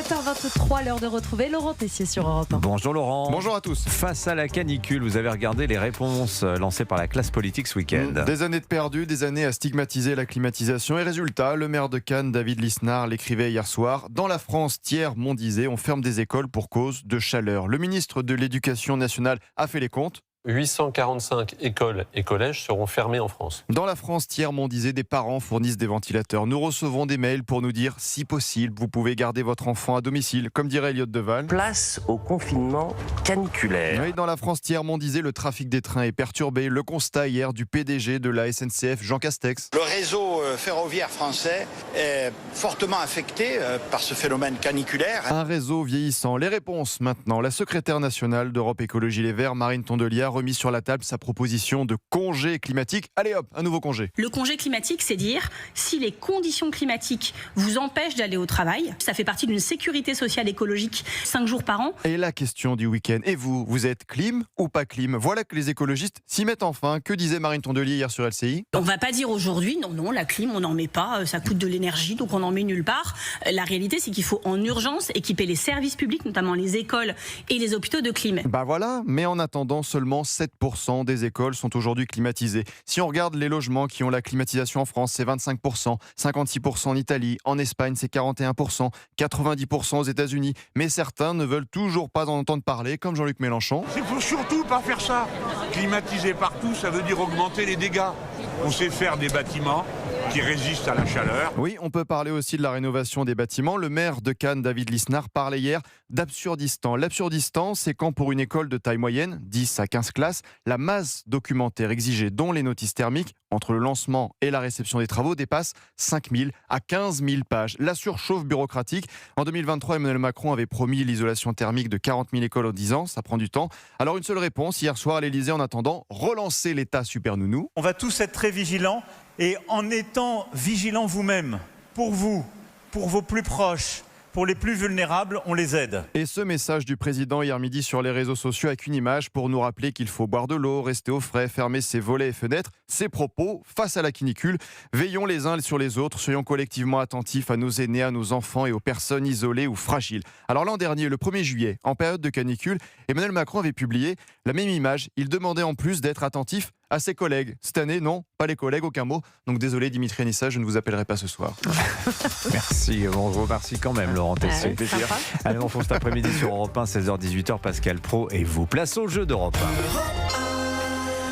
7h23, l'heure de retrouver Laurent Tessier sur Europe 1. Bonjour Laurent. Bonjour à tous. Face à la canicule, vous avez regardé les réponses lancées par la classe politique ce week-end. Des années de perdu, des années à stigmatiser la climatisation. Et résultat, le maire de Cannes, David Lisnard, l'écrivait hier soir. Dans la France tiers mondisée, on ferme des écoles pour cause de chaleur. Le ministre de l'Éducation nationale a fait les comptes. 845 écoles et collèges seront fermés en France. Dans la France tiers mondisée, des parents fournissent des ventilateurs. Nous recevons des mails pour nous dire, si possible, vous pouvez garder votre enfant à domicile, comme dirait Elliott Deval. Place au confinement caniculaire. Oui, dans la France tiers mondisée, le trafic des trains est perturbé. Le constat hier du PDG de la SNCF, Jean Castex. Le réseau ferroviaire français est fortement affecté par ce phénomène caniculaire. Un réseau vieillissant. Les réponses maintenant. La secrétaire nationale d'Europe Écologie Les Verts, Marine Tondelier, a remis sur la table sa proposition de congé climatique. Allez hop, un nouveau congé. Le congé climatique, c'est dire si les conditions climatiques vous empêchent d'aller au travail, ça fait partie d'une sécurité sociale écologique 5 jours par an. Et la question du week-end. Et vous êtes clim ou pas clim? Voilà que les écologistes s'y mettent enfin. Que disait Marine Tondelier hier sur LCI? On va pas dire aujourd'hui, non, la clim, on n'en met pas, ça coûte de l'énergie, donc on n'en met nulle part. La réalité, c'est qu'il faut en urgence équiper les services publics, notamment les écoles et les hôpitaux de clim. Bah voilà, mais en attendant, seulement 7% des écoles sont aujourd'hui climatisées. Si on regarde les logements qui ont la climatisation en France, c'est 25%, 56% en Italie, en Espagne c'est 41%, 90% aux États-Unis. Mais certains ne veulent toujours pas en entendre parler, comme Jean-Luc Mélenchon. Il faut surtout pas faire ça. Climatiser partout, ça veut dire augmenter les dégâts. On sait faire des bâtiments qui résistent à la chaleur. Oui, on peut parler aussi de la rénovation des bâtiments. Le maire de Cannes, David Lisnard, parlait hier d'absurdistan. L'absurdistan, c'est quand pour une école de taille moyenne, 10 à 15 classes, la masse documentaire exigée, dont les notices thermiques, entre le lancement et la réception des travaux, dépasse 5 000 à 15 000 pages. La surchauffe bureaucratique. En 2023, Emmanuel Macron avait promis l'isolation thermique de 40 000 écoles en 10 ans. Ça prend du temps. Alors une seule réponse, hier soir à l'Élysée, en attendant, relancer l'État super nounou. On va tous être très vigilants. Et en étant vigilant vous-même, pour vous, pour vos plus proches, pour les plus vulnérables, on les aide. Et ce message du président hier midi sur les réseaux sociaux avec une image pour nous rappeler qu'il faut boire de l'eau, rester au frais, fermer ses volets et fenêtres. Ses propos face à la canicule. Veillons les uns sur les autres, soyons collectivement attentifs à nos aînés, à nos enfants et aux personnes isolées ou fragiles. Alors l'an dernier, le 1er juillet, en période de canicule, Emmanuel Macron avait publié la même image. Il demandait en plus d'être attentif à ses collègues. Cette année, non, pas les collègues, aucun mot. Donc désolé Dimitri Anissa, je ne vous appellerai pas ce soir. Merci, on vous remercie quand même Laurent Tessier. Allez, on fonce cet après-midi sur Europe 1, 16h-18h, Pascal Praud et vous. Place au jeu d'Europe 1.